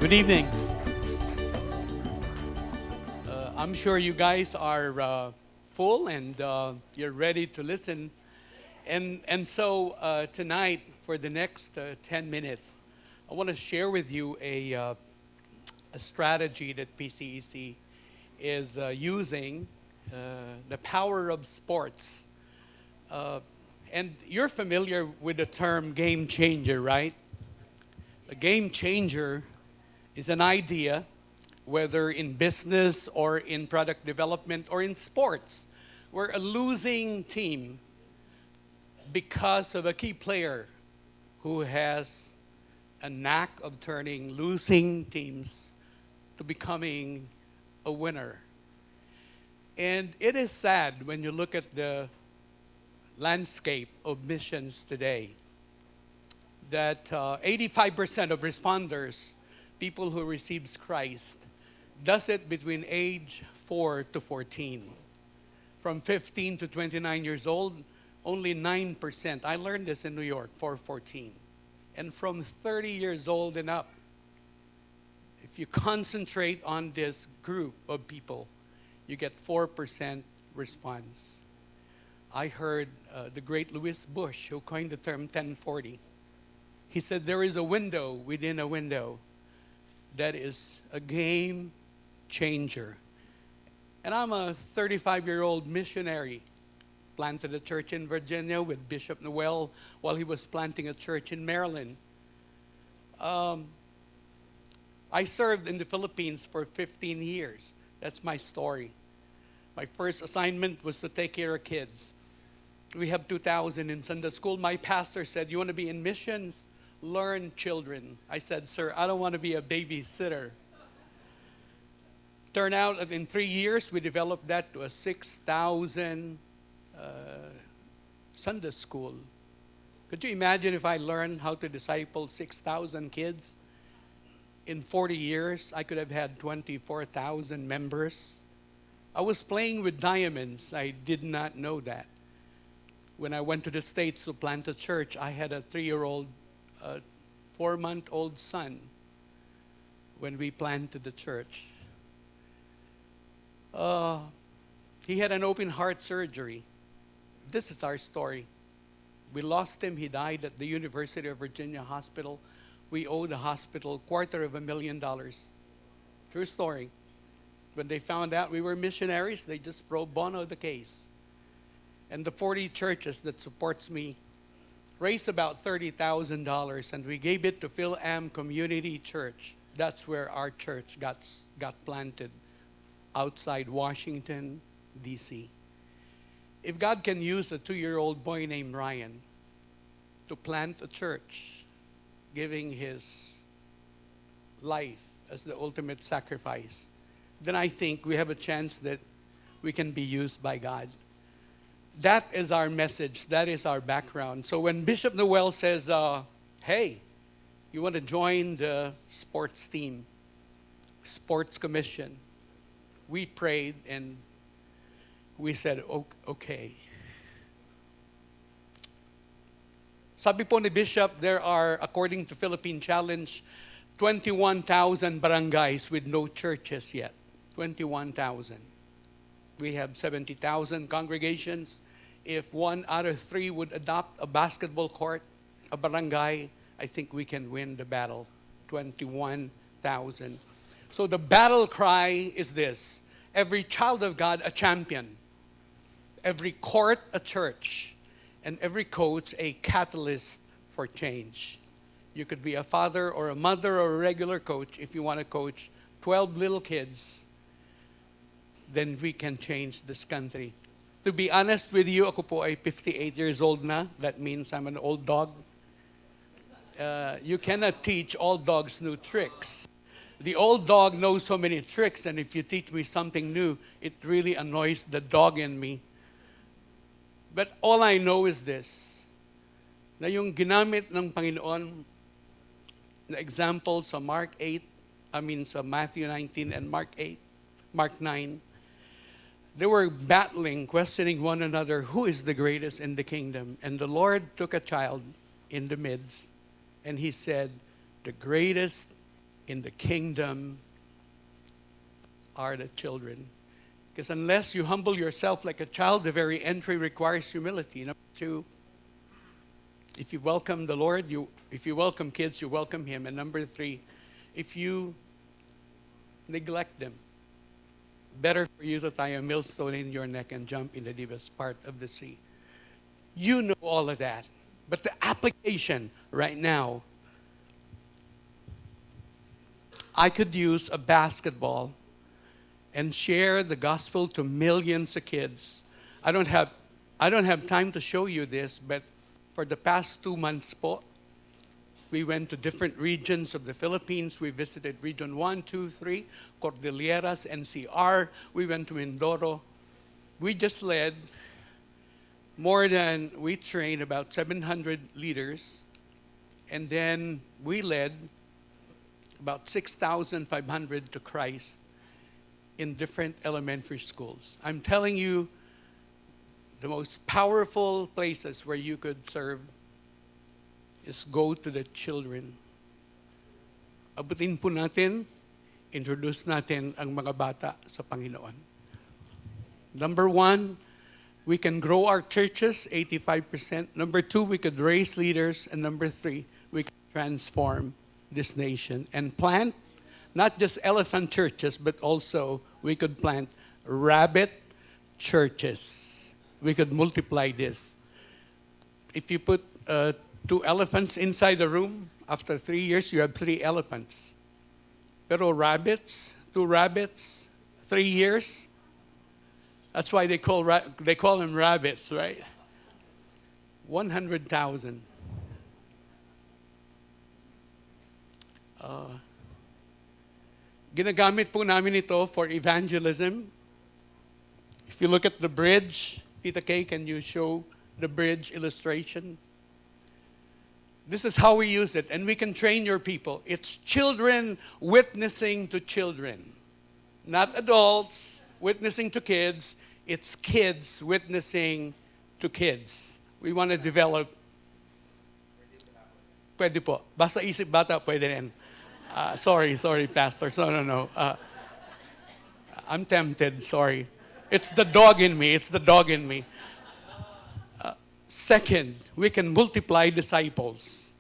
Good evening. I'm sure you guys are full and you're ready to listen. And so tonight, for the next 10 minutes, I want to share with you a strategy that PCEC is using, the power of sports. Uh, and you're familiar with the term game changer, right? A game changer is an idea, whether in business or in product development or in sports, where a losing team, because of a key player who has a knack of turning losing teams to becoming a winner. And it is sad when you look at the landscape of missions today that 85% of responders, people who receives Christ, does it between age 4 to 14. From 15 to 29 years old, only 9%. I learned this in New York, 414. And from 30 years old and up, if you concentrate on this group of people, you get 4% response. I heard the great Louis Bush, who coined the term 1040. He said there is a window within a window that is a game changer. And I'm a 35-year-old missionary. Planted a church in Virginia with Bishop Noel while he was planting a church in Maryland. I served in the Philippines for 15 years. That's my story. My first assignment was to take care of kids. We have 2,000 in Sunday school. My pastor said, "You want to be in missions? Learn children." I said, "Sir, I don't want to be a babysitter." Turned out that in 3 years, we developed that to a 6,000 Sunday school. Could you imagine if I learned how to disciple 6,000 kids? In 40 years, I could have had 24,000 members. I was playing with diamonds. I did not know that. When I went to the States to plant a church, I had a 3-year-old, 4-month-old son when we planted the church. He had an open heart surgery. This is our story. We lost him. He died at the University of Virginia Hospital. We owed the hospital $250,000. True story. When they found out we were missionaries, they just pro bono the case. And the 40 churches that supports me raised about $30,000, and we gave it to Phil Am Community Church. That's where our church got planted, outside Washington, D.C. If God can use a 2-year-old boy named Ryan to plant a church, giving his life as the ultimate sacrifice, then I think we have a chance that we can be used by God. That is our message. That is our background. So when Bishop Noel says, hey, you want to join the sports team, sports commission, we prayed and we said, okay. Sabi po ni Bishop, there are, according to Philippine Challenge, 21,000 barangays with no churches yet. 21,000. We have 70,000 congregations. If 1 out of 3 would adopt a basketball court, a barangay, I think we can win the battle. 21,000. So the battle cry is this: every child of God a champion, every court a church, and every coach a catalyst for change. You could be a father or a mother or a regular coach. If you want to coach 12 little kids, then we can change this country. To be honest with you, ako po ay 58 years old na. That means I'm an old dog. You cannot teach old dogs new tricks. The old dog knows so many tricks, and if you teach me something new, it really annoys the dog in me. But all I know is this, na yung ginamit ng Panginoon na example sa sa Matthew 19 and Mark 9, they were battling, questioning one another, who is the greatest in the kingdom? And the Lord took a child in the midst, and he said, the greatest in the kingdom are the children. Because unless you humble yourself like a child, the very entry requires humility. Number two, if you welcome the Lord, if you welcome kids, you welcome Him. And number three, if you neglect them, better for you to tie a millstone in your neck and jump in the deepest part of the sea. You know all of that. But the application right now, I could use a basketball and share the gospel to millions of kids. I don't have time to show you this, but for the past 2 months po, we went to different regions of the Philippines. We visited Region 1, 2, 3, Cordilleras, NCR. We went to Mindoro. We just led we trained about 700 leaders. And then we led about 6,500 to Christ in different elementary schools. I'm telling you, the most powerful places where you could serve is go to the children. Abutin po natin, introduce natin ang mga bata sa Panginoon. Number one, we can grow our churches, 85%. Number two, we could raise leaders. And number three, we can transform this nation and plant not just elephant churches, but also we could plant rabbit churches. We could multiply this. If you put 2 elephants inside a room, after 3 years, you have 3 elephants. Pero rabbits, 2 rabbits, 3 years, that's why they call them rabbits, right? 100,000. Ginagamit po namin ito for evangelism. If you look at the bridge, Tita Kay, can you show the bridge illustration? This is how we use it, and we can train your people. It's children witnessing to children, not adults witnessing to kids. It's kids witnessing to kids. We want to develop. Pwede po. Basta isip bata, pwede rin. Sorry, Pastor. No. I'm tempted, sorry. It's the dog in me. Second, we can multiply disciples.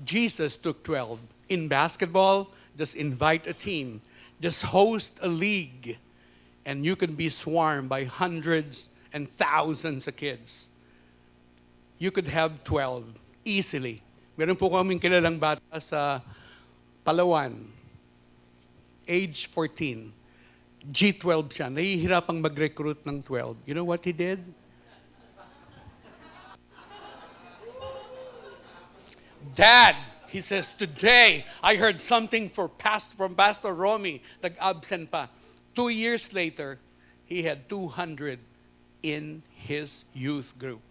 Jesus took 12. In basketball, just invite a team. Just host a league. And you can be swarmed by hundreds and thousands of kids. You could have 12 easily. Meron po kaming kilalang bata sa Palawan, age 14. G12 siya. Nahihirapang mag-recruit ng 12. You know what he did? Dad, he says, today I heard something from Pastor Romy, nag-absent pa. 2 years later, he had 200 in his youth group.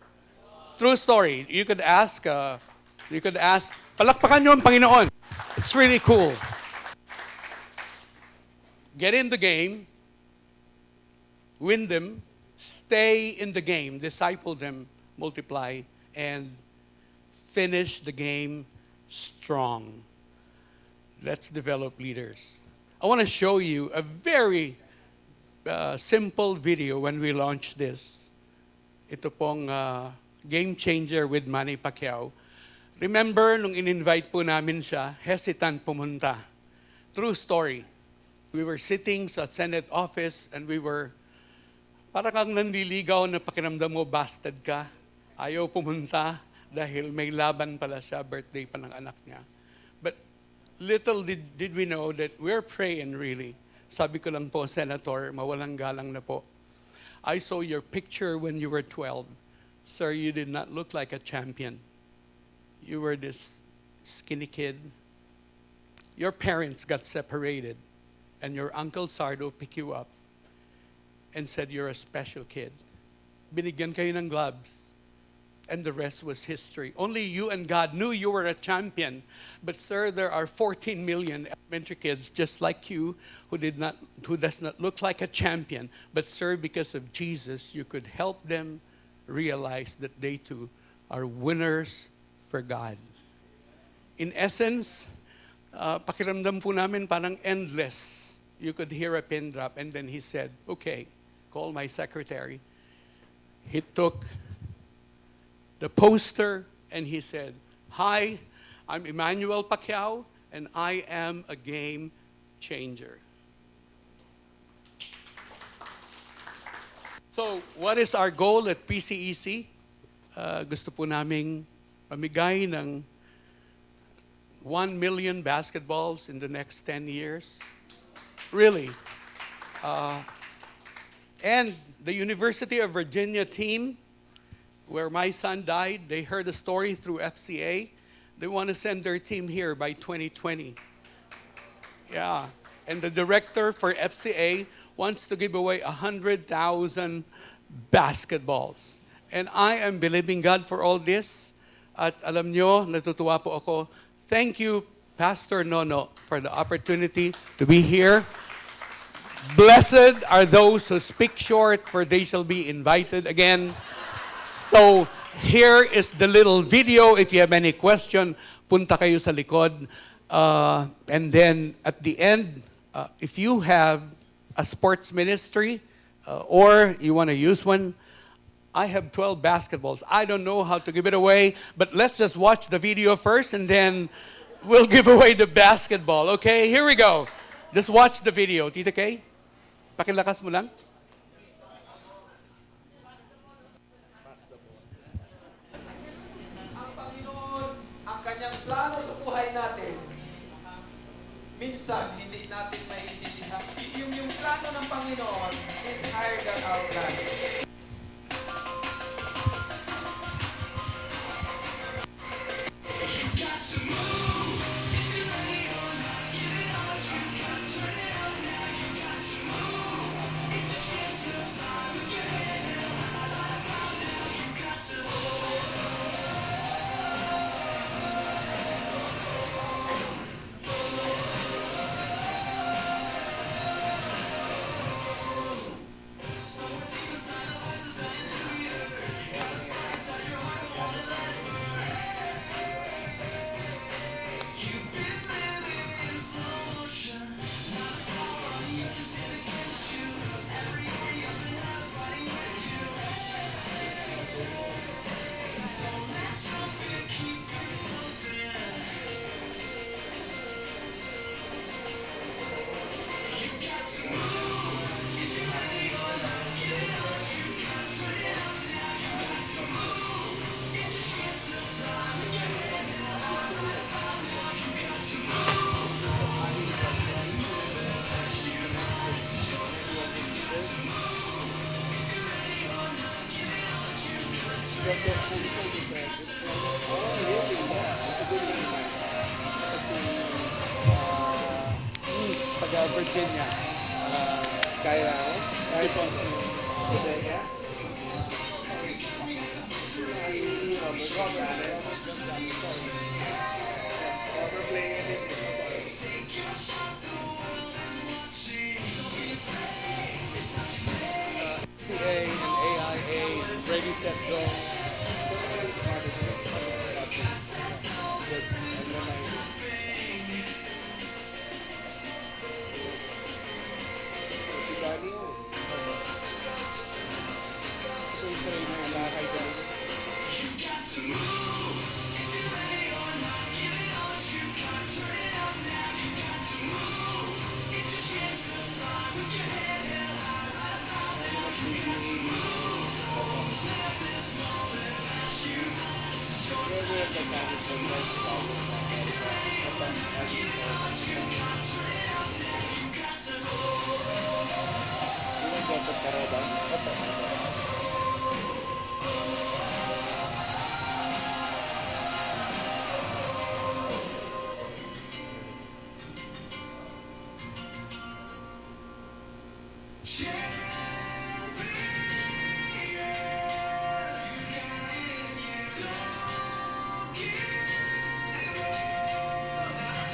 True story. You could ask, palakpakan niyo ang Panginoon. It's really cool. Get in the game, win them, stay in the game, disciple them, multiply, and finish the game strong. Let's develop leaders. I want to show you a very simple video when we launched this. Ito pong Game Changer with Manny Pacquiao. Remember, nung in-invite po namin siya, hesitant pumunta. True story. We were sitting sa Senate office and we were, para kang nanliligaw na pakiramdam mo, bastard ka. Ayaw pumunta dahil may laban pala siya, birthday pa ng anak niya. But little did we know that we're praying really. Sabi ko lang po, Senator, mawalang galang na po. I saw your picture when you were 12. Sir, you did not look like a champion. You were this skinny kid. Your parents got separated, and your Uncle Sardo picked you up and said you're a special kid. Binigyan kayo ng gloves, and the rest was history. Only you and God knew you were a champion. But sir, there are 14 million elementary kids just like you who does not look like a champion. But sir, because of Jesus, you could help them realize that they too are winners for God. In essence, pakiramdam po namin parang endless. You could hear a pin drop. And then he said, okay, call my secretary. He took the poster and he said, hi, I'm Emmanuel Pacquiao, and I am a game changer. So, what is our goal at PCEC? Gusto po naming mamigay ng 1 million basketballs in the next 10 years. Really. And the University of Virginia team, where my son died, they heard a story through FCA. They want to send their team here by 2020. Yeah. And the director for FCA wants to give away 100,000 basketballs. And I am believing God for all this. At alam nyo, natutuwa po ako. Thank you, Pastor Nono, for the opportunity to be here. Blessed are those who speak short, for they shall be invited again. So, here is the little video. If you have any question, punta kayo sa likod. And then, at the end, if you have a sports ministry, or you want to use one, I have 12 basketballs. I don't know how to give it away, but let's just watch the video first, and then we'll give away the basketball. Okay, here we go. Just watch the video. Tita Kay, pakilakas mo lang. Ang Panginoon, ang kanyang plano sa buhay natin, minsan hindi natin maiintindihan. Yung plano ng Panginoon is higher than our plan. Taga Virginia. CA and AIA, ready, set, go.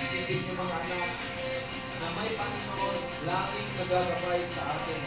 Isipin niyo mga anak na may Panginoon laging nagagabay sa atin.